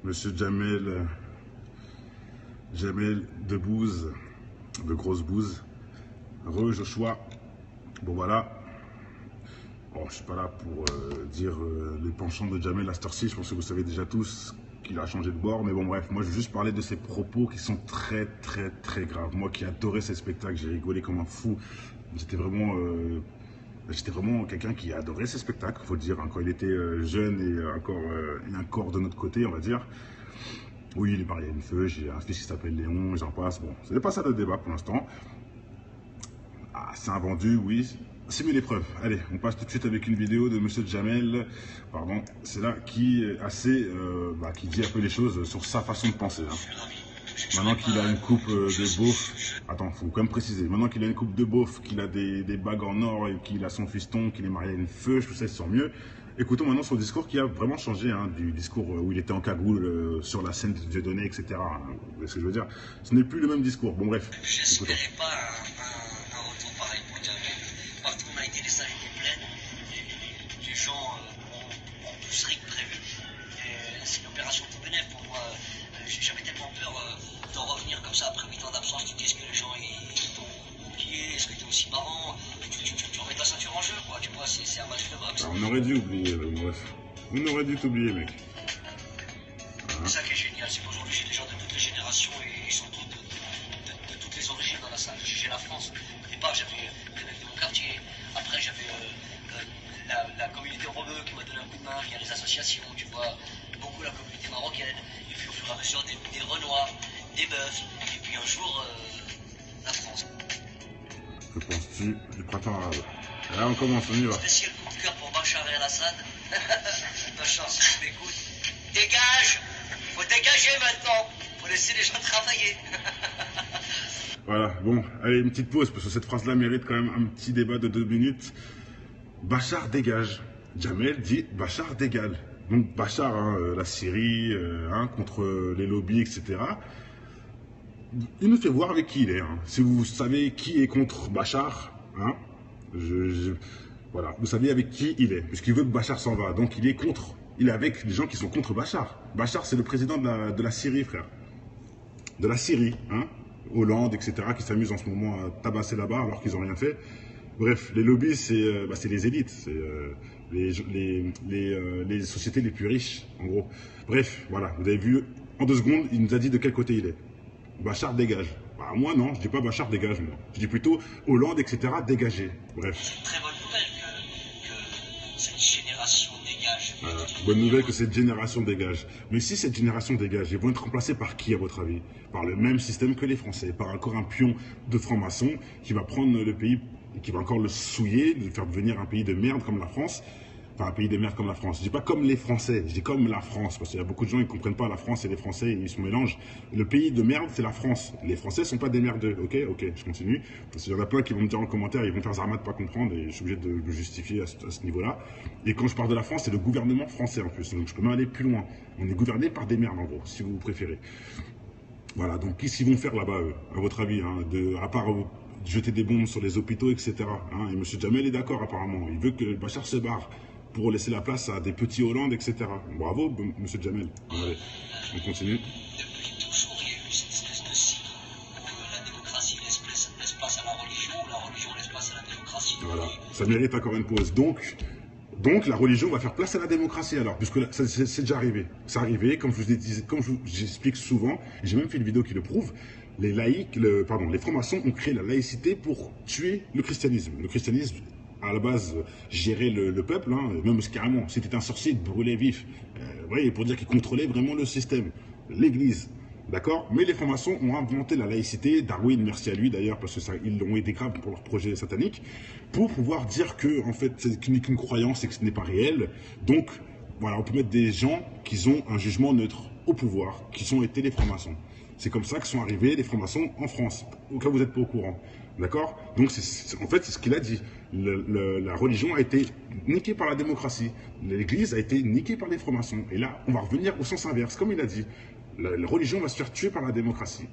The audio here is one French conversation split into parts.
Monsieur Jamel Debbouze, de grosse bouse. Joshua. Bon voilà. Bon, je suis pas là pour dire les penchants de Jamel à cette heure-ci. Je pense que vous savez déjà tous qu'il a changé de bord. Mais bon bref, moi je veux juste parler de ses propos qui sont très graves. Moi qui adorais ces spectacles, j'ai rigolé comme un fou. J'étais vraiment quelqu'un qui adorait ces spectacles, faut le dire, hein, quand il était jeune et un corps de notre côté, on va dire. Oui, il est marié à une feu, j'ai un fils qui s'appelle Léon, j'en passe. Bon, ce n'est pas ça le débat pour l'instant. Ah, c'est un vendu, oui. C'est mieux l'épreuve. Allez, on passe tout de suite avec une vidéo de Monsieur Jamel, pardon, c'est là qui est assez, qui dit un peu les choses sur sa façon de penser. Hein. Maintenant qu'il a une coupe de beauf, attends, faut quand même préciser, maintenant qu'il a une coupe de beauf, qu'il a des bagues en or et qu'il a son fiston, qu'il est marié à une feu, tout ça, il se sent mieux. Écoutons maintenant son discours qui a vraiment changé, hein, du discours où il était en cagoule sur la scène de Dieudonné, etc. Hein, vous voyez ce que je veux dire? Ce n'est plus le même discours. Bon bref, j'espérais pas un retour pareil pour Jamel. Partout on a été, les salles étaient pleines, les gens ont plus ri que prévu. C'est une opération tout bénéf pour moi. J'avais tellement peur d'en revenir comme ça après 8 ans d'absence. Tu dis, est-ce que les gens ils t'ont oublié? Est-ce que tu es aussi marrant? Tu remets ta ceinture en jeu, quoi. Tu vois, c'est un match de boxe. Alors, on aurait dû oublier, bref. On aurait dû t'oublier, mec. C'est ça qui est génial, c'est qu'aujourd'hui j'ai des gens de toutes les générations et ils sont tous de toutes les origines dans la salle. J'ai la France. Au départ, j'avais les mecs de mon quartier. Après, j'avais la communauté rebeu qui m'a donné un coup de main via les associations, tu vois. Beaucoup la communauté marocaine. Et puis au fur et à mesure des Renois, des Meufs. Et puis un jour, la France. Que penses-tu du printemps arabe? Là, on commence, on y va. Spécial coup de cœur pour Bachar el-Assad. Bachar, si tu m'écoutes, dégage! Faut dégager maintenant! Faut laisser les gens travailler! Voilà, bon, allez, une petite pause, parce que cette phrase-là mérite quand même un petit débat de 2 minutes. Bachar dégage. Jamel dit Bachar dégage. Donc Bachar, hein, la Syrie, contre les lobbies, etc. Il nous fait voir avec qui il est. Hein. Si vous savez qui est contre Bachar, hein, voilà, vous savez avec qui il est. Puisqu'il veut que Bachar s'en va. Donc il est contre. Il est avec des gens qui sont contre Bachar. Bachar, c'est le président de la Syrie, frère. De la Syrie, hein. Hollande, etc., qui s'amusent en ce moment à tabasser là-bas alors qu'ils n'ont rien fait. Bref, les lobbies, c'est les élites, c'est les sociétés les plus riches, en gros. Bref, voilà, vous avez vu, en 2 secondes, il nous a dit de quel côté il est. Bachar dégage. Bah, moi non, je dis pas Bachar dégage, moi. Je dis plutôt Hollande, etc., dégagé. Bref. C'est une très bonne nouvelle que cette génération dégage. Bonne nouvelle que cette génération dégage. Mais si cette génération dégage, ils vont être remplacés par qui, à votre avis? Par le même système que les Français, par encore un pion de franc-maçon qui va prendre le pays, qui va encore le souiller, le faire devenir un pays de merde comme la France. Enfin, un pays de merde comme la France. Je dis pas comme les Français, je dis comme la France, parce qu'il y a beaucoup de gens qui ne comprennent pas la France et les Français, ils se mélangent. Le pays de merde, c'est la France. Les Français sont pas des merdeux, ok, je continue. Parce qu'il y en a plein qui vont me dire en commentaire, ils vont faire Zarma de pas comprendre, et je suis obligé de me justifier à ce niveau-là. Et quand je parle de la France, c'est le gouvernement français en plus, donc je peux même aller plus loin. On est gouverné par des merdes en gros, si vous préférez. Voilà, donc qu'est-ce qu'ils vont faire là-bas, à votre avis, hein, à part jeter des bombes sur les hôpitaux, etc. Hein, et M. Jamel est d'accord apparemment, il veut que Bachar se barre pour laisser la place à des petits Hollande, etc. Bravo, M. Jamel. Allez, on continue. Depuis toujours, il y a eu cette espèce de cycle où la démocratie laisse place à la religion laisse place à la démocratie. Voilà, ça mérite encore une pause. Donc la religion va faire place à la démocratie alors, puisque c'est déjà arrivé. C'est arrivé, comme je vous j'explique souvent, et j'ai même fait une vidéo qui le prouve, les laïcs, les francs-maçons ont créé la laïcité pour tuer le christianisme. Le christianisme, à la base, gérait le peuple, hein, même carrément, si c'était un sorcier, il te brûlait vif. Ouais, pour dire qu'il contrôlait vraiment le système, l'église. D'accord? Mais les francs-maçons ont inventé la laïcité, Darwin, merci à lui d'ailleurs, parce qu'ils l'ont été grave pour leur projet satanique, pour pouvoir dire que, en fait, c'est qu'une croyance et que ce n'est pas réel. Donc, voilà, on peut mettre des gens qui ont un jugement neutre au pouvoir, qui ont été les francs-maçons. C'est comme ça que sont arrivés les francs-maçons en France, au cas où vous n'êtes pas au courant. D'accord? Donc, en fait, c'est ce qu'il a dit. La religion a été niquée par la démocratie. L'église a été niquée par les francs-maçons. Et là, on va revenir au sens inverse, comme il a dit. La religion va se faire tuer par la démocratie.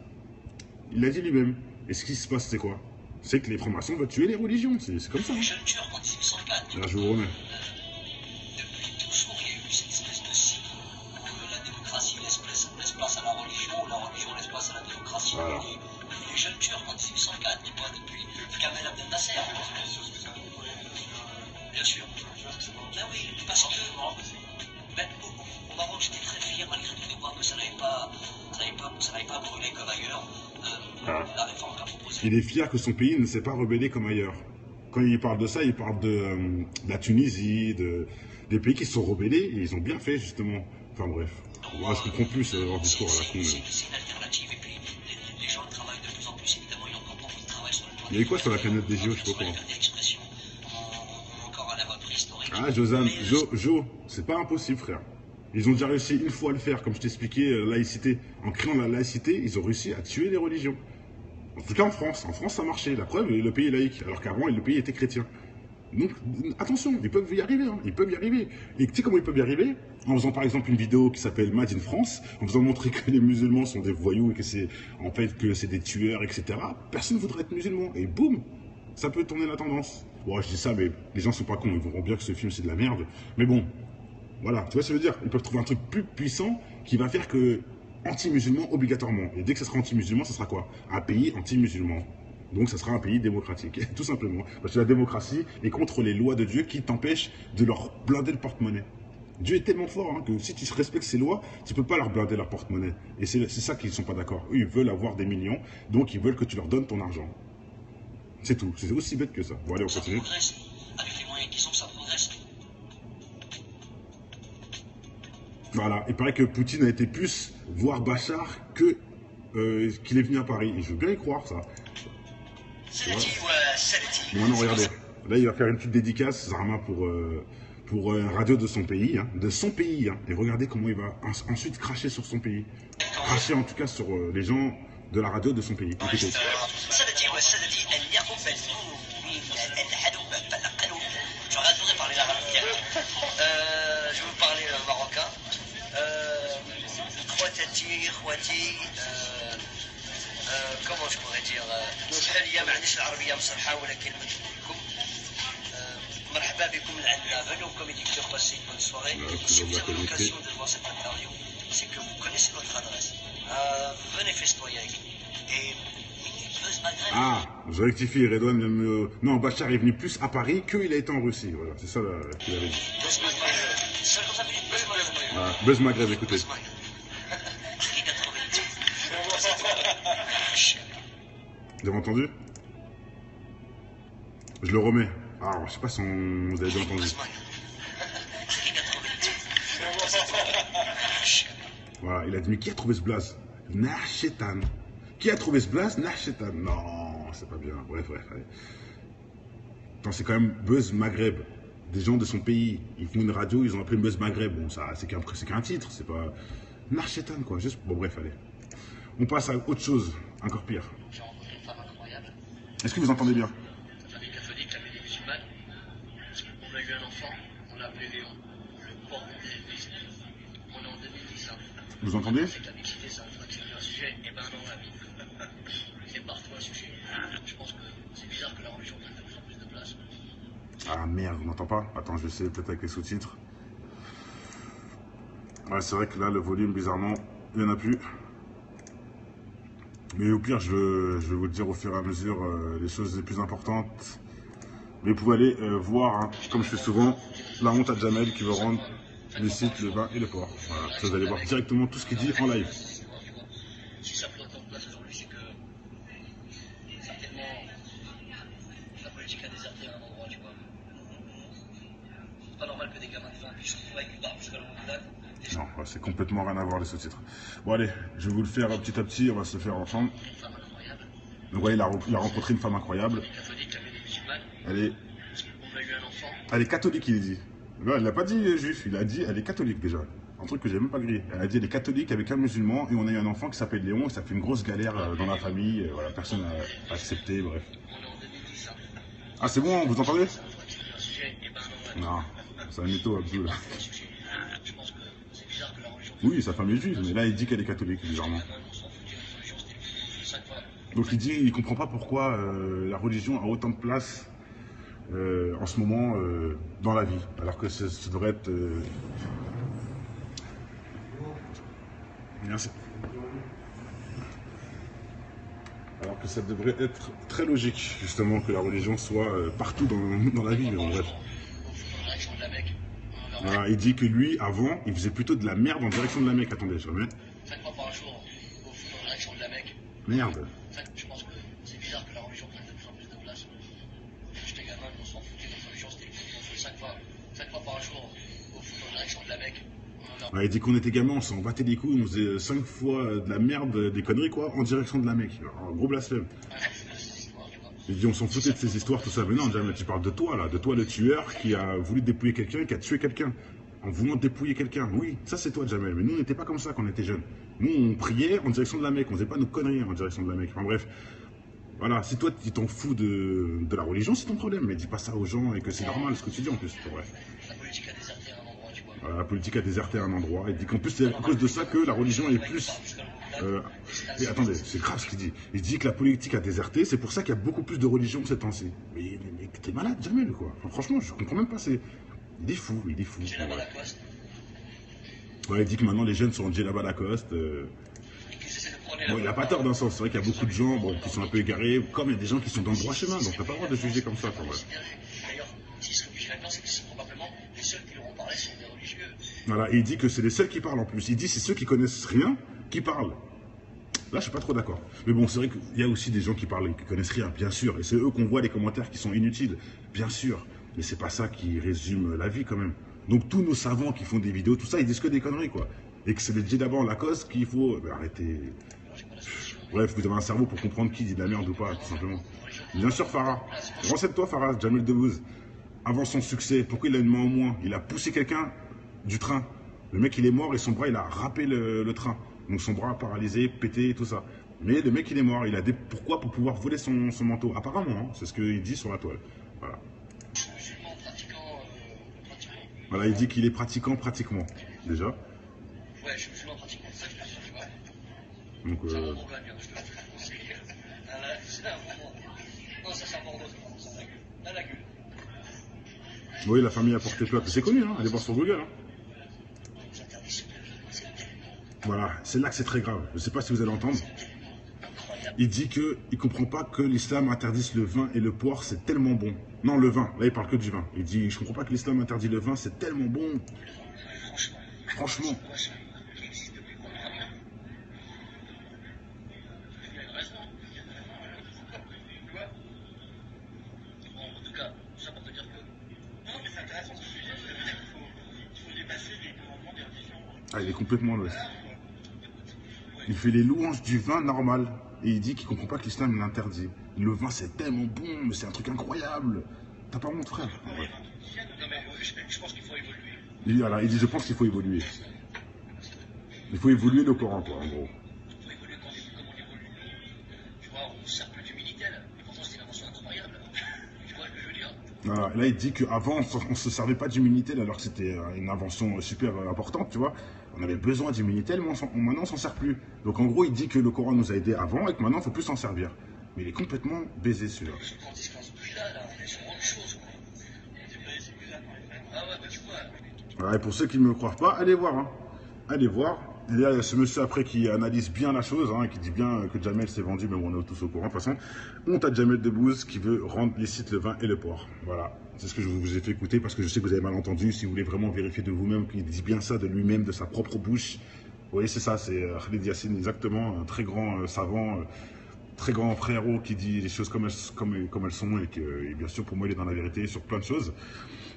Il l'a dit lui-même. Et ce qui se passe, c'est quoi? C'est que les francs-maçons veulent tuer les religions. C'est comme ça. Les jeunes Turcs en 1804. Là, je vous remets. Depuis toujours, il y a eu cette espèce de cycle où la démocratie laisse Il est fier que son pays ne s'est pas rebellé comme ailleurs. Quand il parle de ça, il parle de la Tunisie, des pays qui se sont rebellés et ils ont bien fait justement. Enfin bref, moi je comprends plus leur discours à la con. C'est une alternative et puis les gens travaillent de plus en plus, évidemment, il y a encore beaucoup de travail sur le plan. Il y a eu quoi sur la planète des JO, je sais pas quoi. Encore à la mode préhistorique. Ah Jo, c'est pas impossible frère. Ils ont déjà réussi une fois à le faire, comme je t'expliquais, la laïcité. En créant la laïcité, ils ont réussi à tuer les religions. En tout cas en France. En France ça marchait. La preuve, le pays est laïque, alors qu'avant le pays était chrétien. Donc attention, ils peuvent y arriver, hein. Ils peuvent y arriver. Et tu sais comment ils peuvent y arriver? En faisant par exemple une vidéo qui s'appelle Made in France, en faisant montrer que les musulmans sont des voyous et que c'est en fait que c'est des tueurs, etc. Personne ne voudrait être musulman. Et boum, ça peut tourner la tendance. Bon, je dis ça, mais les gens sont pas cons, ils verront bien que ce film c'est de la merde. Mais bon, voilà, tu vois ce que je veux dire? Ils peuvent trouver un truc plus puissant qui va faire que anti-musulman obligatoirement. Et dès que ça sera anti-musulman, ça sera quoi? Un pays anti-musulman. Donc ça sera un pays démocratique, tout simplement. Parce que la démocratie est contre les lois de Dieu qui t'empêchent de leur blinder le porte-monnaie. Dieu est tellement fort hein, que si tu respectes ses lois, tu ne peux pas leur blinder leur porte-monnaie. Et c'est ça qu'ils ne sont pas d'accord. Eux, ils veulent avoir des millions, donc ils veulent que tu leur donnes ton argent. C'est tout, c'est aussi bête que ça. Bon allez, on continue. Ça progresse, avec les moyens qu'ils ont, ça progresse. Voilà, il paraît que Poutine a été plus voir Bachar que qu'il est venu à Paris. Et je veux bien y croire ça. Bon, maintenant, regardez. Là, il va faire une petite dédicace, Zarma, pour une radio de son pays. Hein, et regardez comment il va ensuite cracher sur son pays. Cracher, en tout cas, sur les gens de la radio de son pays. Écoutez. Je vais vous parler marocain. comment je pourrais dire حاليا ما عنديش العربيه مصرحه ولكن لكم مرحبا بكم لعندنا venez au Comédie Club passer une bonne soirée. Si vous avez l'occasion de voir cette interview, c'est que vous connaissez notre adresse. Venez festoyer avec nous. Et ah, je rectifie, Redouane même. Non, Bachar est venu plus à Paris qu'il a été en Russie. Voilà, c'est ça qu'il avait dit. Voilà, Buzz Maghreb, écoutez. Vous avez entendu? Je le remets. Ah, je sais pas si vous avez déjà entendu. Voilà, il a dit, mais qui a trouvé ce blaze? Nachetan. Qui a trouvé ce blaze? Nachetan. Non, c'est pas bien. Bref, allez. Attends, c'est quand même Buzz Maghreb. Des gens de son pays. Ils font une radio, ils ont appelé Buzz Maghreb. Bon, ça, c'est qu'un titre, c'est pas... Nachetan, quoi. Juste... Bon, bref, allez. On passe à autre chose, encore pire. J'ai rencontré une femme incroyable. Est-ce que vous entendez bien? La famille catholique, la famille musulmane. On a eu un enfant, on l'a appelé Léon. Le porc de l'église. On est en 2010. Vous entendez? C'est que la mixité, ça c'est un sujet. Eh ben non, la vie. C'est partout un sujet. Je pense que c'est bizarre que la religion prenne de plus en plus de place. Ah merde, on n'entend pas? Attends, je vais essayer peut-être avec les sous-titres. Ouais, c'est vrai que là, le volume, bizarrement, il n'y en a plus. Mais au pire, je vais vous le dire au fur et à mesure les choses les plus importantes. Mais vous pouvez aller voir, hein, comme je fais souvent, la honte à Jamel qui veut rendre les sites, le vin et le porc. Voilà, vous allez voir directement tout ce qu'il dit en live. Si ça prend autant de place aujourd'hui, c'est que certainement la politique a déserté à un endroit, tu vois. C'est pas normal que des gamins de 20 puissent se retrouver avec une barbe jusqu'à l'hôpital. Non, c'est complètement rien à voir les sous-titres. Bon allez, je vais vous le faire petit à petit, on va se le faire ensemble. Une femme incroyable. Donc ouais, il a rencontré une femme incroyable. Elle est catholique, la famille musulmane. Elle est... On a eu un enfant. Elle est catholique, il dit. Non, elle n'a pas dit juif, il a dit elle est catholique déjà. Un truc que j'ai même pas grillé. Elle a dit elle est catholique avec un musulman et on a eu un enfant qui s'appelle Léon et ça fait une grosse galère dans la famille. Voilà, personne n'a accepté, bref. On est en 2010. Ah c'est bon, vous entendez? C'est un sujet. Eh ben non, Non, c'est un mytho Abdou là. je pense que c'est bizarre que la religion. Oui, sa femme est juive, mais là il dit qu'elle est catholique, bizarrement. Donc il dit, il comprend pas pourquoi la religion a autant de place en ce moment dans la vie, alors que ça devrait être... Merci. Alors que ça devrait être très logique, justement, que la religion soit partout dans la vie, mais bon, bref. Voilà, il dit que lui, avant, il faisait plutôt de la merde en direction de la Mecque. Attendez, je remets. 5 fois par jour, au fond, en direction de la Mecque. Merde. Je pense que c'est bizarre que un jour au foot en direction de la Mecque. Ouais, il dit qu'on était gamins, on s'en battait les couilles, on faisait 5 fois de la merde, des conneries quoi, en direction de la Mecque. Alors, gros blasphème. Il dit on s'en foutait de ces histoires, tout ça. Mais non, jamais, tu parles de toi là, de toi le tueur qui a voulu dépouiller quelqu'un, qui a tué quelqu'un. En voulant dépouiller quelqu'un. Oui, ça c'est toi Jamel. Mais nous on n'était pas comme ça quand on était jeunes. Nous on priait en direction de la Mecque, on faisait pas nos conneries en direction de la Mecque. Enfin bref. Voilà, si toi tu t'en fous de la religion, c'est ton problème. Mais dis pas ça aux gens et que c'est normal ce que tu dis en plus. Bref. La politique a déserté un endroit, tu vois. Voilà, la politique a déserté un endroit. Il dit qu'en plus c'est à cause de ça que la religion est plus... Et attendez, c'est grave ce qu'il dit. Il dit que la politique a déserté, c'est pour ça qu'il y a beaucoup plus de religions ces temps-ci. Mais t'es malade, Jamel, quoi. Enfin, franchement, je comprends même pas. Il est fou, il est fou. Ouais, il dit que maintenant les jeunes sont en djellaba Lacoste. Bon, il n'a pas tort d'un sens. C'est vrai qu'il y a beaucoup de gens bon, qui sont un peu égarés, comme il y a des gens qui sont dans le droit chemin. Donc t'as pas le droit de juger comme ça. Enfin, bref. D'ailleurs, s'ils seraient vigilants, c'est que c'est probablement les seuls qui leur ont parlé sont des religieux. Voilà, et il dit que c'est les seuls qui parlent en plus. Il dit c'est ceux qui connaissent rien qui parlent. Là, je suis pas trop d'accord. Mais bon, c'est vrai qu'il y a aussi des gens qui parlent et qui connaissent rien, bien sûr. Et c'est eux qu'on voit les commentaires qui sont inutiles, bien sûr. Mais c'est pas ça qui résume la vie quand même. Donc tous nos savants qui font des vidéos, tout ça, ils disent que des conneries quoi. Et que c'est les djellabas Lacoste qu'il faut... arrêtez. Bref, vous avez un cerveau pour comprendre qui dit de la merde ou pas, tout simplement. Bien sûr, Farah. Renseigne-toi, Farah, Jamel Debbouze. Avant son succès, pourquoi il a une main en moins? Il a poussé quelqu'un du train. Le mec, il est mort et son bras, il a râpé le train. Donc son bras paralysé, pété et tout ça. Mais le mec, il est mort. Il a des... Pourquoi? Pour pouvoir voler son manteau. Apparemment, hein, c'est ce qu'il dit sur la toile. Voilà. Voilà, il dit qu'il est pratiquant pratiquement. Déjà. Ouais, je suis musulman pratiquement. C'est ça que je te dis, tu vois. Donc, c'est un bon Bourgogne, je te c'est un bon. Non, ça c'est un Bordeaux, ça. Là, la gueule. Oui, la famille a porté plainte. C'est connu, hein. Allez voir sur Google. Hein. Voilà, c'est là que c'est très grave. Je ne sais pas si vous allez entendre. Il dit qu'il ne comprend pas que l'islam interdise le vin et le porc, c'est tellement bon. Non, le vin, là il parle que du vin. Il dit, je ne comprends pas que l'islam interdit le vin, c'est tellement bon. Franchement. Ah, il est complètement à l'ouest. Il fait les louanges du vin normal. Et il dit qu'il ne comprend pas que l'islam l'interdit. Le vin, c'est tellement bon, mais c'est un truc incroyable. T'as pas honte, frère. Ouais. Non, mais je pense qu'il faut évoluer. Il dit, je pense qu'il faut évoluer. Il faut évoluer le Coran, quoi, en gros. Il faut évoluer comme on évolue. Tu vois, on ne sert plus du Minitel. Et pourtant, c'était une invention incroyable. Tu vois ce que je veux dire? Voilà. Là, il dit qu'avant, on ne se servait pas du Minitel alors que c'était une invention super importante, tu vois. On avait besoin du Minitel, mais maintenant, on s'en sert plus. Donc, en gros, il dit que le Coran nous a aidés avant et que maintenant, il ne faut plus s'en servir. Mais il est complètement baisé, celui-là. Quand il se passe plus là, on est sur autre chose, quoi. Ah ouais, bah tu vois. Voilà, et pour ceux qui ne me croient pas, allez voir. Hein. Allez voir. Il y a ce monsieur après qui analyse bien la chose, hein, qui dit bien que Jamel s'est vendu, mais on est tous au courant. De toute façon, honte à Jamel Debbouze qui veut rendre licite le vin et le porc. Voilà, c'est ce que je vous ai fait écouter parce que je sais que vous avez mal entendu. Si vous voulez vraiment vérifier de vous-même qu'il dit bien ça de lui-même, de sa propre bouche. Vous voyez, c'est ça, c'est Khalid Yassine, exactement, un très grand savant, très grand frérot qui dit les choses comme elles sont et que, et bien sûr, pour moi, il est dans la vérité sur plein de choses.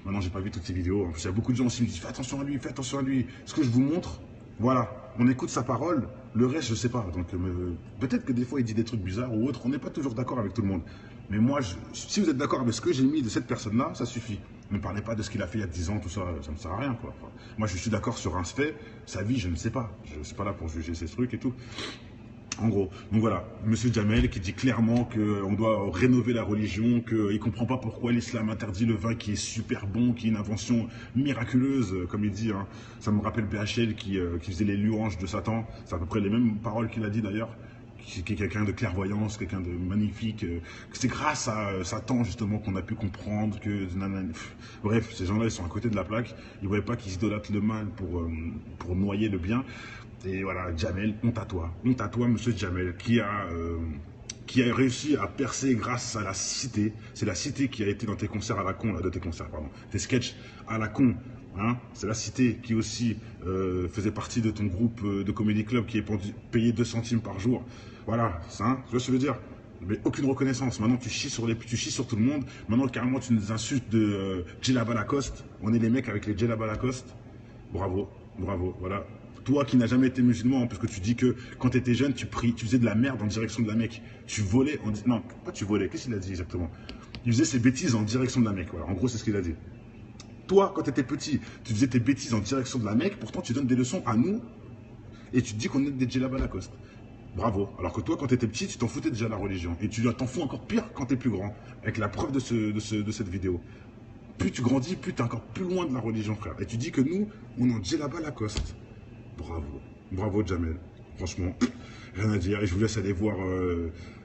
Maintenant, j'ai pas vu toutes ces vidéos. En plus, il y a beaucoup de gens aussi qui me disent fais attention à lui, fais attention à lui. Ce que je vous montre, voilà, on écoute sa parole, le reste, je sais pas. Donc, peut-être que des fois, il dit des trucs bizarres ou autres. On n'est pas toujours d'accord avec tout le monde. Mais moi, si vous êtes d'accord avec ce que j'ai mis de cette personne-là, ça suffit. Ne parlez pas de ce qu'il a fait il y a 10 ans, tout ça, ça ne me sert à rien, quoi. Enfin, moi, je suis d'accord sur un fait, sa vie, je ne sais pas. Je ne suis pas là pour juger ces trucs et tout. En gros, donc voilà, monsieur Jamel qui dit clairement qu'on doit rénover la religion, qu'il ne comprend pas pourquoi l'islam interdit le vin qui est super bon, qui est une invention miraculeuse, comme il dit. Hein. Ça me rappelle BHL qui faisait les louanges de Satan. C'est à peu près les mêmes paroles qu'il a dit d'ailleurs. Qui est quelqu'un de clairvoyance, quelqu'un de magnifique. C'est grâce à Satan justement qu'on a pu comprendre que... Bref, ces gens-là, ils sont à côté de la plaque. Ils ne voyaient pas qu'ils idolâtrent le mal pour noyer le bien. Et voilà, Jamel, honte à toi, monsieur Jamel, qui a réussi à percer grâce à la cité. C'est la cité qui a été dans tes concerts à la con, tes sketchs à la con. Hein, c'est la cité qui aussi faisait partie de ton groupe de Comedy Club qui est payé 2 centimes par jour. Voilà, ça, hein, tu vois ce que je veux dire. Mais aucune reconnaissance. Maintenant, tu chies sur tout le monde. Maintenant, carrément, tu nous insultes de Djellaba Lacoste. On est les mecs avec les Djellaba Lacoste. Bravo, bravo, voilà. Toi qui n'as jamais été musulman, parce que tu dis que quand tu étais jeune, tu faisais de la merde en direction de la Mecque. Tu volais, non, pas tu volais, qu'est-ce qu'il a dit exactement? Il faisait ses bêtises en direction de la Mecque, voilà. En gros, c'est ce qu'il a dit. Toi, quand tu étais petit, tu faisais tes bêtises en direction de la Mecque, pourtant tu donnes des leçons à nous, et tu te dis qu'on est des Djellaba Lacoste. Bravo. Alors que toi, quand tu étais petit, tu t'en foutais déjà de la religion. Et tu t'en fous encore pire quand tu es plus grand, avec la preuve de cette vidéo. Plus tu grandis, plus tu es encore plus loin de la religion, frère. Et tu dis que nous, on est en Djellaba Lacoste. Bravo. Bravo, Jamel. Franchement, rien à dire. Et je vous laisse aller voir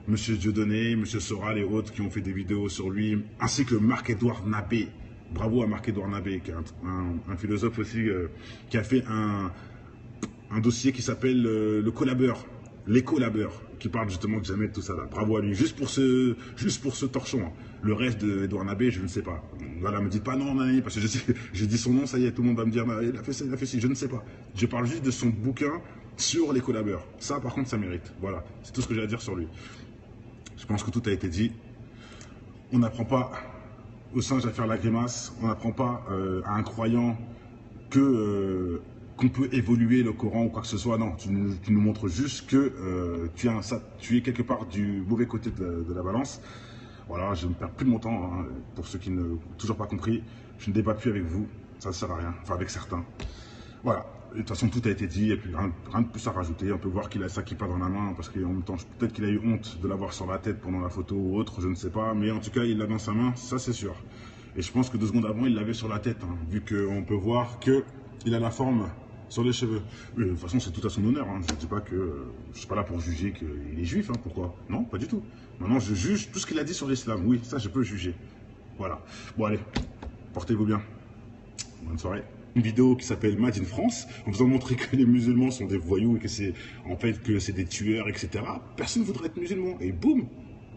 Monsieur Dieudonné, Monsieur Soral et autres qui ont fait des vidéos sur lui, ainsi que Marc-Edouard Nabé. Bravo à Marc-Edouard Nabé, qui est un philosophe aussi, qui a fait un dossier qui s'appelle Le Collabeur, Les Collabeurs, qui parle justement de Jamel, tout ça là. Bravo à lui, juste pour ce torchon. Hein. Le reste d'Edouard Nabé, je ne sais pas. Voilà, me dites pas non, parce que j'ai dit son nom, ça y est, tout le monde va me dire, il a fait ça, il a fait ci, je ne sais pas. Je parle juste de son bouquin sur les collabeurs. Ça, par contre, ça mérite. Voilà, c'est tout ce que j'ai à dire sur lui. Je pense que tout a été dit. On n'apprend pas au singe à faire la grimace, on n'apprend pas à un croyant qu'on peut évoluer le Coran ou quoi que ce soit. Non, tu nous montres juste que tu es quelque part du mauvais côté de la balance. Voilà, je ne perds plus de mon temps. Hein, pour ceux qui n'ont toujours pas compris, je ne débat plus avec vous. Ça ne sert à rien. Enfin, avec certains. Voilà. De toute façon, tout a été dit. Et puis, rien de plus à rajouter. On peut voir qu'il a sa kippa dans la main. Parce qu'en même temps, peut-être qu'il a eu honte de l'avoir sur la tête pendant la photo ou autre. Je ne sais pas. Mais en tout cas, il l'a dans sa main. Ça, c'est sûr. Et je pense que 2 secondes avant, il l'avait sur la tête. Hein, vu qu'on peut voir qu'il a la forme sur les cheveux. Oui, de toute façon, c'est tout à son honneur. Hein. Je ne dis pas que je suis pas là pour juger qu'il est juif. Hein. Pourquoi? Non, pas du tout. Maintenant, je juge tout ce qu'il a dit sur l'islam. Oui, ça, je peux juger. Voilà. Bon, allez, portez-vous bien. Bonne soirée. Une vidéo qui s'appelle Made in France, en faisant montrer que les musulmans sont des voyous et que c'est des tueurs, etc. Personne ne voudrait être musulman. Et boum,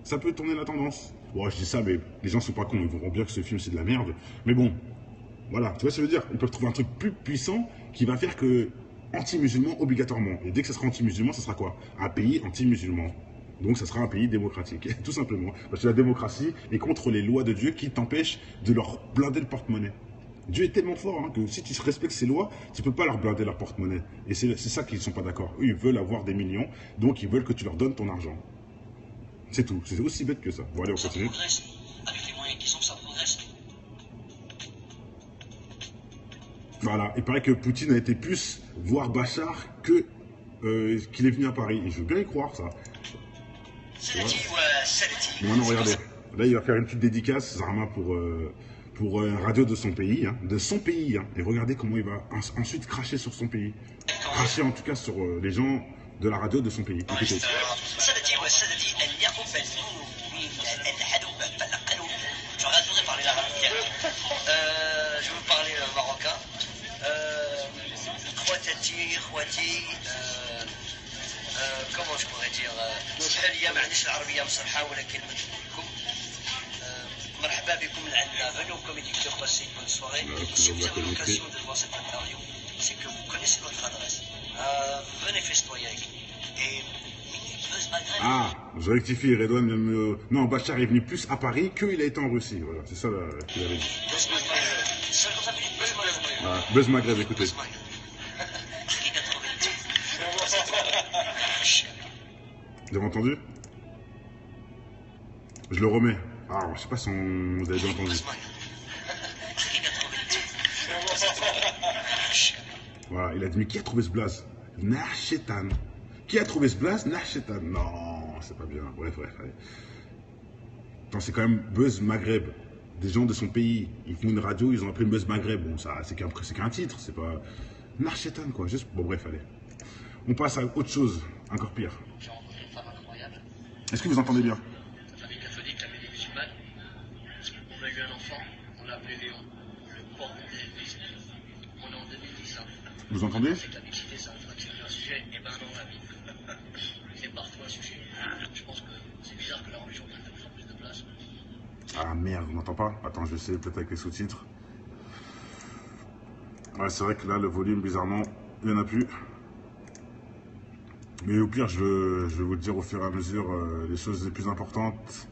ça peut tourner la tendance. Bon, je dis ça, mais les gens sont pas cons. Ils verront bien que ce film, c'est de la merde. Mais bon, voilà, tu vois ce que je veux dire? Ils peuvent trouver un truc plus puissant qui va faire que anti-musulman obligatoirement. Et dès que ça sera anti-musulman, ça sera quoi? Un pays anti-musulman. Donc ça sera un pays démocratique, tout simplement. Parce que la démocratie est contre les lois de Dieu qui t'empêchent de leur blinder le porte-monnaie. Dieu est tellement fort hein, que si tu respectes ses lois, tu ne peux pas leur blinder leur porte-monnaie. Et c'est ça qu'ils ne sont pas d'accord. Eux, ils veulent avoir des millions, donc ils veulent que tu leur donnes ton argent. C'est tout. C'est aussi bête que ça. Bon, allez, on continue. Ça progresse. Avec les moyens qu'ils ont, ça progresse. Voilà, il paraît que Poutine a été plus voir Bachar que qu'il est venu à Paris. Et je veux bien y croire, ça. Bon, non, regardez. Là, il va faire une petite dédicace, Zarma, pour une radio de son pays. Hein, et regardez comment il va ensuite cracher sur son pays. Cracher, en tout cas, sur les gens de la radio de son pays. Écoutez. Je vais vous parler marocain. comment je pourrais dire حاليا ما عنديش العربيه مصححه ولكن لكم مرحبا بكم لعنا venez au Comédie Club passer une bonne soirée. Si vous avez l'occasion de voir cette interview, c'est que vous connaissez notre adresse. Venez festoyer avec nous. Et ah, je rectifie, Redouane. Non, Bachar est venu plus à Paris qu'il a été en Russie. Voilà, c'est ça qu'il avait dit. Buzz Maghreb, écoutez. Vous avez entendu? Je le remets. Ah, je sais pas si vous avez bien entendu. Voilà, il a dit, mais qui a trouvé ce blaze? Nachetan. Qui a trouvé ce blaze? Nachetan. Non, c'est pas bien. Bref, allez. Attends, c'est quand même Buzz Maghreb. Des gens de son pays. Ils font une radio, ils ont appelé Buzz Maghreb. Bon, ça, c'est qu'un titre, c'est pas... Nachetan, quoi. Juste... Bon, bref, allez. On passe à autre chose, encore pire. Est-ce que vous entendez bien? La famille catholique, la famille musulmane. On a eu un enfant, on l'a appelé Léon. Le port de Jésus. On est en 2010. Hein. Vous entendez? C'est que la mixité, ça un sujet. Eh ben non, ami. C'est partout un sujet. Je pense que c'est bizarre que la religion prenne de plus en plus de place. Ah merde, on n'entend pas? Attends, je vais essayer peut-être avec les sous-titres. Ouais, c'est vrai que là, le volume, bizarrement, il n'y en a plus. Mais au pire, je vais vous le dire au fur et à mesure les choses les plus importantes.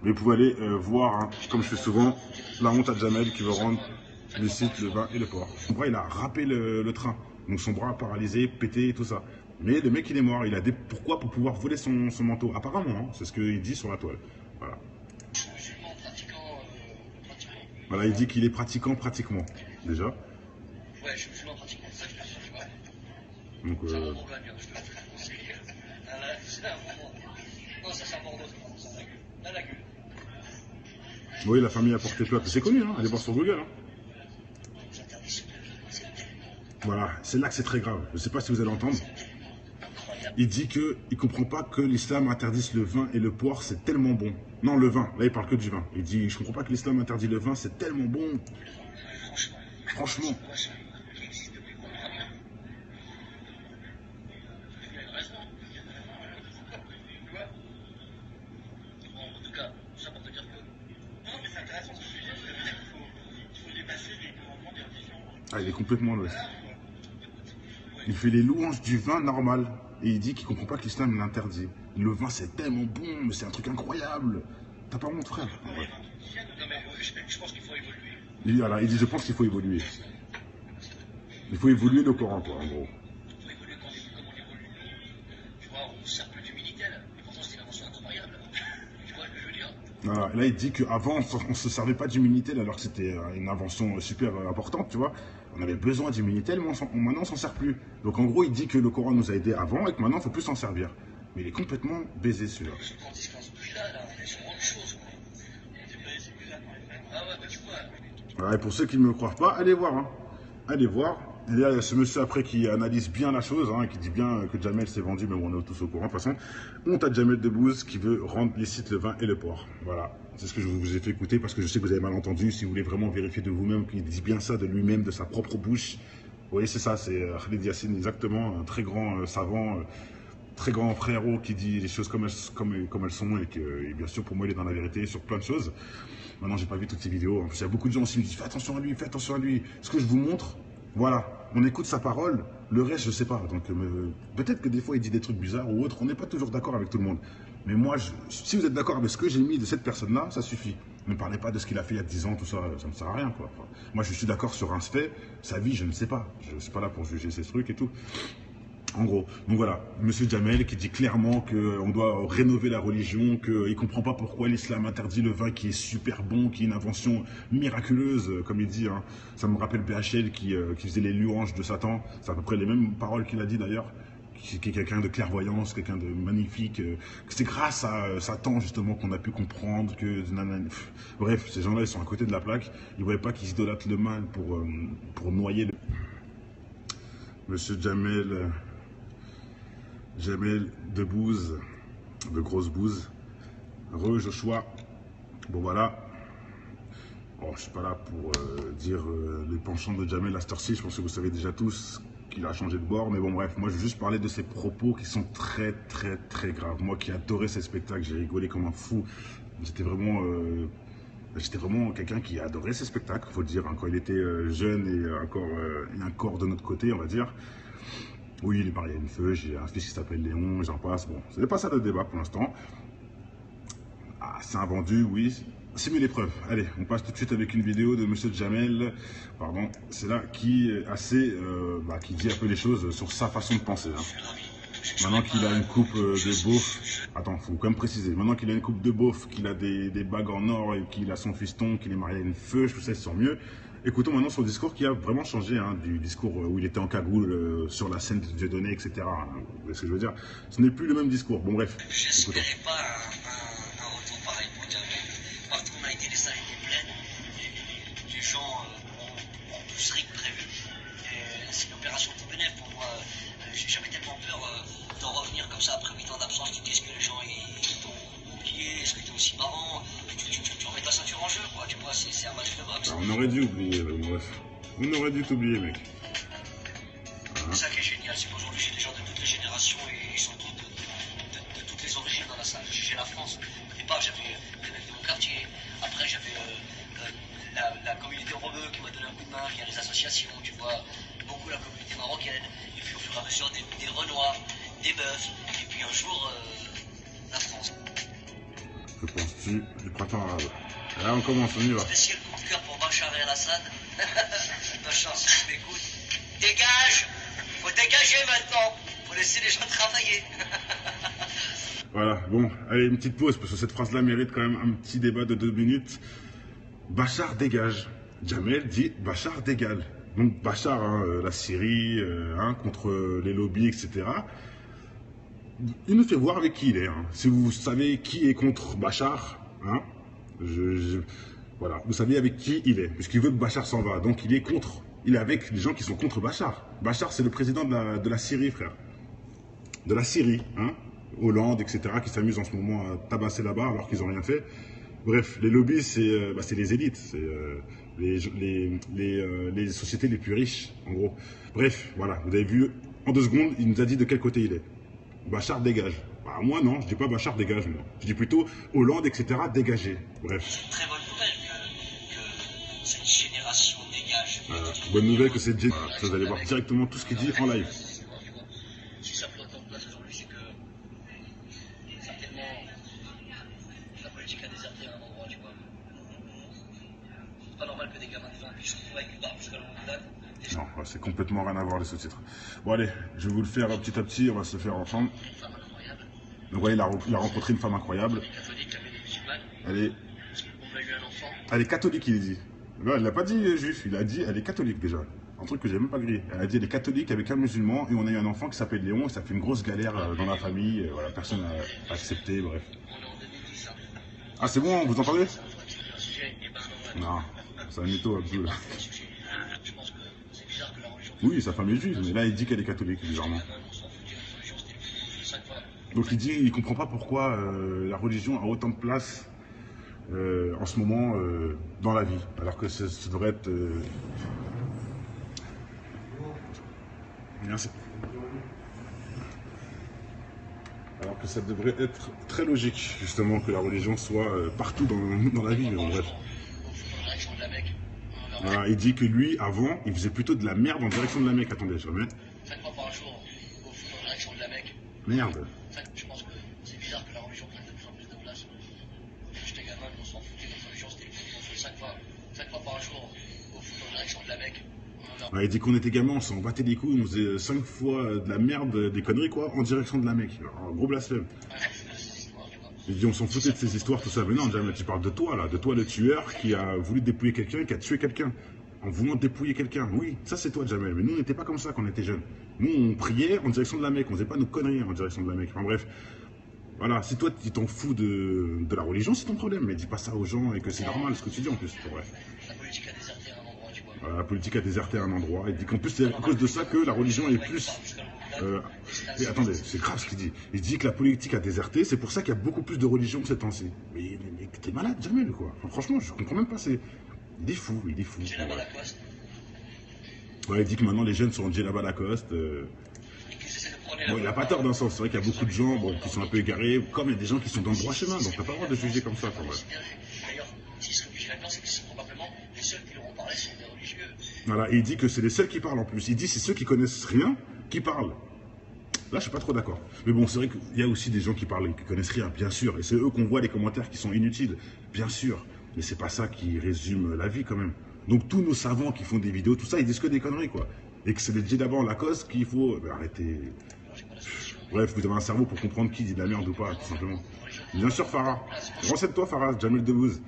Mais vous pouvez aller voir, hein, comme je fais souvent, la honte à Jamel qui veut rendre licite le vin et le porc. Son bras, il a râpé le train. Donc son bras paralysé, pété et tout ça. Mais le mec, il est mort. Il a des... Pourquoi? Pour pouvoir voler son manteau. Apparemment, hein, c'est ce qu'il dit sur la toile. Voilà. Voilà, il dit qu'il est pratiquant pratiquement, déjà. Ouais, je suis musulman pratiquement, c'est ça que je te dis, tu vois. Donc, c'est un bon gagne, je te le conseille. C'est un bon. Non, ça, c'est un Bordeaux, ça, dans la gueule. Oui, la famille a porté plainte. C'est connu, hein, allez voir sur Google. Hein. Voilà, c'est là que c'est très grave. Je ne sais pas si vous allez entendre. Il dit qu'il ne comprend pas que l'islam interdise le vin et le porc, c'est tellement bon. Non, le vin, là il parle que du vin. Il dit, je ne comprends pas que l'islam interdit le vin, c'est tellement bon. Franchement. Ah, il est complètement l'ouest. Il fait les louanges du vin normal. Et il dit qu'il comprend pas que l'islam l'interdit. Le vin, c'est tellement bon, mais c'est un truc incroyable. T'as pas honte, frère? Ouais. Je pense qu'il faut évoluer. Il dit, je pense qu'il faut évoluer. Il faut évoluer le Coran, quoi, en gros. Il faut évoluer comme on évolue. Tu vois, on sert plus du Minitel. Et pourtant, c'est une invention incroyable. Tu vois ce que je veux dire? Voilà. Là, il dit qu'avant, on ne se servait pas du Minitel alors que c'était une invention super importante, tu vois. On avait besoin du Minitel, mais maintenant, on s'en sert plus. Donc, en gros, il dit que le Coran nous a aidés avant et que maintenant, il ne faut plus s'en servir. Mais il est complètement baisé, celui-là. Ouais, pour ceux qui ne me croient pas, allez voir. Hein. Allez voir. Il y a ce monsieur après qui analyse bien la chose, hein, qui dit bien que Jamel s'est vendu, mais on est tous au courant. De toute façon, honte à Jamel Debbouze qui veut rendre licite le vin et le porc. Voilà. C'est ce que je vous ai fait écouter parce que je sais que vous avez mal entendu. Si vous voulez vraiment vérifier de vous-même qu'il dit bien ça de lui-même, de sa propre bouche. Vous voyez, c'est ça, c'est Khalid Yassine, exactement, un très grand savant, très grand frérot qui dit les choses comme elles sont et que, et bien sûr, pour moi, il est dans la vérité sur plein de choses. Maintenant, j'ai pas vu toutes ces vidéos. En plus, il y a beaucoup de gens aussi qui me disent fais attention à lui, fais attention à lui. Ce que je vous montre, voilà, on écoute sa parole, le reste, je sais pas. Donc, peut-être que des fois, il dit des trucs bizarres ou autres. On n'est pas toujours d'accord avec tout le monde. Mais moi, si vous êtes d'accord avec ce que j'ai mis de cette personne-là, ça suffit. Ne me parlez pas de ce qu'il a fait il y a 10 ans, tout ça, ça ne me sert à rien, quoi. Enfin, moi, je suis d'accord sur un fait, sa vie, je ne sais pas. Je ne suis pas là pour juger ces trucs et tout. En gros, donc voilà, monsieur Jamel qui dit clairement qu'on doit rénover la religion, qu'il ne comprend pas pourquoi l'islam interdit le vin qui est super bon, qui est une invention miraculeuse, comme il dit. Hein. Ça me rappelle BHL qui faisait les louanges de Satan. C'est à peu près les mêmes paroles qu'il a dit d'ailleurs. Qui est quelqu'un de clairvoyance, quelqu'un de magnifique. C'est grâce à Satan justement qu'on a pu comprendre que... Bref, ces gens-là, ils sont à côté de la plaque. Ils ne voyaient pas qu'ils idolâtrent le mal pour noyer le... Monsieur Jamel Debbouze, de grosse bouse. Joshua. Bon voilà. Bon, je suis pas là pour dire les penchants de Jamel à cette heure-ci. Je pense que vous savez déjà tous qu'il a changé de bord. Mais bon bref, moi je vais juste parler de ses propos qui sont très très très graves. Moi qui adorais ces spectacles, j'ai rigolé comme un fou. J'étais vraiment quelqu'un qui adorait ces spectacles, il faut le dire, hein, quand il était jeune et encore de notre côté, on va dire. Oui, il est marié à une feu, j'ai un fils qui s'appelle Léon, j'en passe. Bon, ce n'est pas ça le débat pour l'instant. Ah, c'est un vendu, oui. C'est mieux l'épreuve. Allez, on passe tout de suite avec une vidéo de monsieur Jamel. Pardon, c'est là qui est assez, qui dit un peu les choses sur sa façon de penser. Hein. Maintenant qu'il a une coupe de beauf, attends, faut quand même préciser. Maintenant qu'il a une coupe de beauf, qu'il a des bagues en or et qu'il a son fiston, qu'il est marié à une feu, je sais, il se sent mieux. Écoutons maintenant son discours qui a vraiment changé, hein, du discours où il était en cagoule sur la scène de Dieudonné, etc. Vous voyez ce que je veux dire? Ce n'est plus le même discours. Bon bref, écoutons. J'espérais pas un retour pareil pour Jamel. Partout on a été, les salles étaient pleines. Les gens ont plus ri que prévu. C'est une opération tout bénéf pour moi. J'avais tellement peur d'en revenir comme ça après 8 ans d'absence. Tu dis, est-ce que les gens ils t'ont oublié? Est-ce que t'es aussi marrant? Tu remets ta ceinture en jeu, quoi. Tu vois, c'est un match de boxe. Alors, on aurait dû oublier, bref. On aurait dû t'oublier, mec. C'est ça qui est génial, c'est qu'aujourd'hui j'ai des gens de toutes les générations et surtout de toutes les origines dans la salle. J'ai la France. Au départ j'avais les mecs de mon quartier. Après j'avais la communauté rebeu qui m'a donné un coup de main. Il y a les associations, tu vois, beaucoup la communauté marocaine. Et puis au fur et à mesure des Renois. des meufs, et puis un jour, la France. Que penses-tu du printemps arabe? Là, on commence, on y va. Spécial coup de cœur pour Bachar el-Assad. Bachar, si tu m'écoutes, dégage! Faut dégager maintenant! Faut laisser les gens travailler! Voilà, bon, allez, une petite pause, parce que cette phrase-là mérite quand même un petit débat de 2 minutes. Bachar dégage. Jamel dit Bachar dégage. Donc Bachar, hein, la Syrie, hein, contre les lobbies, etc. Il nous fait voir avec qui il est. Hein. Si vous savez qui est contre Bachar, hein, voilà, vous savez avec qui il est, puisqu'il veut que Bachar s'en va. Donc il est contre, il est avec des gens qui sont contre Bachar. Bachar, c'est le président de la Syrie, frère. De la Syrie, hein. Hollande, etc., qui s'amusent en ce moment à tabasser là-bas alors qu'ils n'ont rien fait. Bref, les lobbies, c'est les élites, c'est les sociétés les plus riches, en gros. Bref, voilà, vous avez vu, en 2 secondes, il nous a dit de quel côté il est. Bachar dégage. Bah, moi, non, je dis pas Bachar dégage, moi. Je dis plutôt Hollande, etc., dégagez. Bref. C'est une très bonne nouvelle que cette génération dégage. Bonne nouvelle que cette génération. Vous allez voir directement tout ce qu'il dit en live. Si ça flotte en place aujourd'hui, c'est que certainement la politique a déserté à un endroit, tu vois. C'est pas normal que des gamins de 20 puissent se retrouver avec une barbe jusqu'à l'ongle. Non, c'est complètement rien à voir les sous-titres. Bon allez, je vais vous le faire petit à petit, on va se le faire ensemble. Une femme incroyable. Donc voyez, il a rencontré une femme incroyable. Elle est catholique, elle est musulmane. On a eu un enfant. Elle est catholique, il dit. Non, elle n'a pas dit juif, il a dit elle est catholique déjà. Un truc que j'ai même pas grillé. Elle a dit elle est catholique avec un musulman et on a eu un enfant qui s'appelle Léon et ça fait une grosse galère dans la famille. Voilà, personne n'a accepté, bref. On est en 2010. Hein. Ah c'est bon, vous entendez? C'est un sujet, et ben Non, c'est un mytho Abdul. Je pense que c'est bizarre que la religion. Oui, sa femme est juive, mais là il dit qu'elle est catholique, bizarrement. Donc il dit, il comprend pas pourquoi la religion a autant de place en ce moment dans la vie, alors que ça devrait être... Merci. Alors que ça devrait être très logique, justement, que la religion soit partout dans la vie, mais bon, bref. Voilà, il dit que lui, avant, il faisait plutôt de la merde en direction de la Mecque. Attendez, je remets. 5 fois par jour, au fond, en direction de la Mecque. Merde. Je pense que c'est bizarre que la religion prenne de plus en plus de place. Quand j'étais gamin, on s'en foutait de notre religion, c'était le on fait 5 fois par jour, au fond, en direction de la Mecque. Ouais, il dit qu'on était gamin, on s'en battait les couilles, on faisait 5 fois de la merde, des conneries quoi, en direction de la Mecque. Alors, gros blasphème. Il dit on s'en foutait de ces histoires, tout ça. Mais non, jamais, tu parles de toi là, de toi le tueur qui a voulu dépouiller quelqu'un, qui a tué quelqu'un. En voulant dépouiller quelqu'un. Oui, ça c'est toi Jamel. Mais nous on n'était pas comme ça quand on était jeunes. Nous on priait en direction de la Mecque, on faisait pas nos conneries en direction de la Mecque. Enfin bref. Voilà, si toi tu t'en fous de la religion, c'est ton problème. Mais dis pas ça aux gens et que c'est normal ce que tu dis en plus. Bref. La politique a déserté un endroit, tu vois. Voilà, la politique a déserté un endroit. Il dit qu'en plus c'est à cause de ça que la religion est plus... Mais attendez, c'est grave ce qu'il dit. Il dit que la politique a déserté, c'est pour ça qu'il y a beaucoup plus de religions ces temps-ci. Mais t'es malade, Jamel, quoi. Enfin, franchement, je comprends même pas. Il est fou, il est fou. Ouais, il dit que maintenant les jeunes sont en djellaba Lacoste. Bon, il n'a pas tort d'un sens. C'est vrai qu'il y a beaucoup de gens qui sont un peu égarés, comme il y a des gens qui sont dans le droit chemin. Donc t'as pas le droit de juger comme ça. Enfin, ouais. D'ailleurs, s'ils seraient jugés là-dedans, c'est que c'est probablement les seuls qui leur ont parlé sont des religieux. Voilà, et il dit que c'est les seuls qui parlent en plus. Il dit c'est ceux qui connaissent rien qui parlent. Là, je suis pas trop d'accord. Mais bon, c'est vrai qu'il y a aussi des gens qui parlent, qui connaissent rien, bien sûr. Et c'est eux qu'on voit les commentaires qui sont inutiles, bien sûr. Mais c'est pas ça qui résume la vie quand même. Donc tous nos savants qui font des vidéos, tout ça, ils disent que des conneries quoi. Et que c'est les djellabas Lacoste qu'il faut... Ben, arrêtez. Bref, vous avez un cerveau pour comprendre qui dit de la merde ou pas, tout simplement. Bien sûr, Farah. Renseigne-toi, Farah, Jamel Debbouze.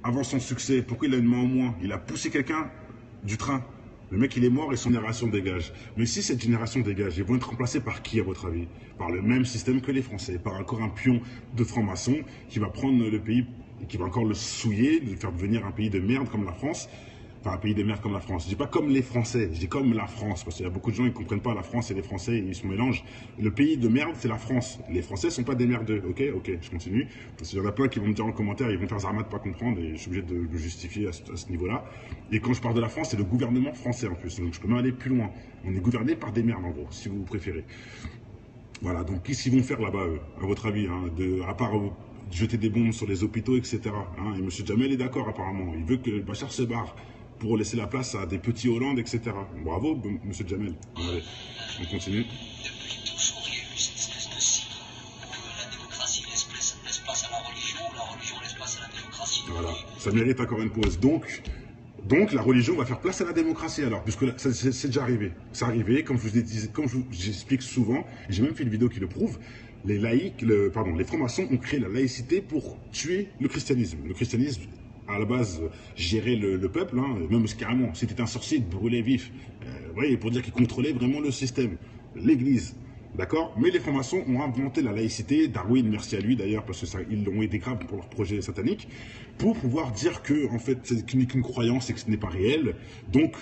Avant son succès, pourquoi il a une main en moins? Il a poussé quelqu'un du train. Le mec, il est mort et son génération dégage. Mais si cette génération dégage, ils vont être remplacés par qui, à votre avis? Par le même système que les Français, par encore un pion de franc-maçon qui va prendre le pays, qui va encore le souiller, le faire devenir un pays de merde comme la France. Enfin, un pays de merde comme la France. Je dis pas comme les Français, je dis comme la France, parce qu'il y a beaucoup de gens qui ne comprennent pas la France et les Français, ils se mélangent. Le pays de merde, c'est la France. Les Français sont pas des merdeux, ok, je continue. Parce qu'il y en a plein qui vont me dire en commentaire, ils vont faire Zarma de pas comprendre, et je suis obligé de le justifier à ce niveau-là. Et quand je parle de la France, c'est le gouvernement français en plus, donc je peux même aller plus loin. On est gouverné par des merdes en gros, si vous préférez. Voilà, donc qu'est-ce qu'ils vont faire là-bas, à votre avis, hein, à part jeter des bombes sur les hôpitaux, etc. Hein, et M. Jamel est d'accord apparemment, il veut que Bachar se barre pour laisser la place à des petits Hollande, etc. Bravo, M. Jamel. Allez, on continue. Depuis toujours, il y a eu cette Ça mérite encore une pause. Donc la religion va faire place à la démocratie alors, puisque c'est déjà arrivé. C'est arrivé, comme j'explique souvent, et j'ai même fait une vidéo qui le prouve, les laïcs, les francs-maçons ont créé la laïcité pour tuer le christianisme. Le christianisme, à la base, gérait le peuple, hein, même carrément, c'était un sorcier, il brûlait vif. Ouais, pour dire qu'il contrôlait vraiment le système, l'église. D'accord? Mais les francs-maçons ont inventé la laïcité, Darwin, merci à lui d'ailleurs, parce qu'ils l'ont été graves pour leur projet satanique, pour pouvoir dire que, en fait, c'est qu'une croyance et que ce n'est pas réel. Donc,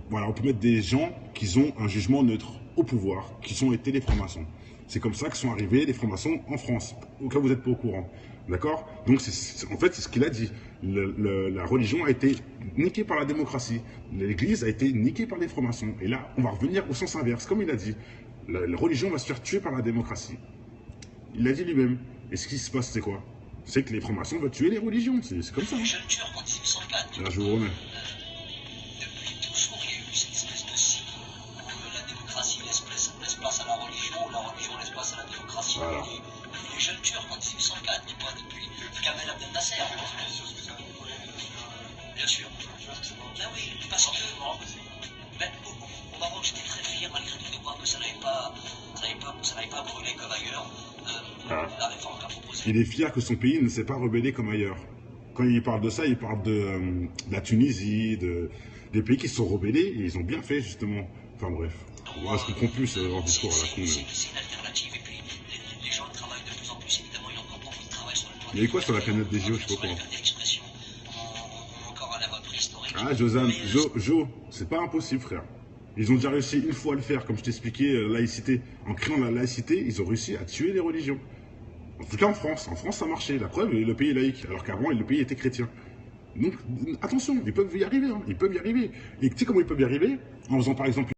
voilà, on peut mettre des gens qui ont un jugement neutre au pouvoir, qui ont été les francs-maçons. C'est comme ça que sont arrivés les francs-maçons en France, au cas où vous n'êtes pas au courant. D'accord? Donc, en fait, c'est ce qu'il a dit. La religion a été niquée par la démocratie. L'église a été niquée par les francs-maçons. Et là, on va revenir au sens inverse, comme il a dit. La religion va se faire tuer par la démocratie. Il l'a dit lui-même. Et ce qui se passe, c'est quoi? C'est que les francs-maçons veulent tuer les religions. C'est comme ça. Les jeunes Turcs en 1804. Là, je vous remets. Depuis toujours, il y a eu cette espèce de cycle où la démocratie laisse place à la religion laisse place à la démocratie. Voilà. Depuis les jeunes Turcs en 1804, et pas depuis Kamel Abdel Nasser. Bien sûr. Ben oui, parce que au Maroc, j'étais très fier malgré tout de voir que ça n'avait pas brûlé comme ailleurs. La réforme qu'a proposée. Il est fier que son pays ne s'est pas rebellé comme ailleurs. Quand il parle de ça, il parle de la Tunisie, des pays qui se sont rebellés et ils ont bien fait justement. Enfin bref, moi je comprends plus leur discours à la con. C'est une alternative et puis les gens travaillent de plus en plus, évidemment, il y a encore beaucoup de travail sur le plan. Il y avait quoi sur la planète des JO, je sais pas quoi. On est encore à la mode préhistorique. Ah, Jo, c'est pas impossible, frère. Ils ont déjà réussi une fois à le faire, comme je t'expliquais, laïcité. En créant la laïcité, ils ont réussi à tuer les religions. En tout cas en France. En France, ça marchait. La preuve, le pays est laïque. Alors qu'avant, le pays était chrétien. Donc, attention, ils peuvent y arriver. Hein. Ils peuvent y arriver. Et tu sais comment ils peuvent y arriver? En faisant, par exemple,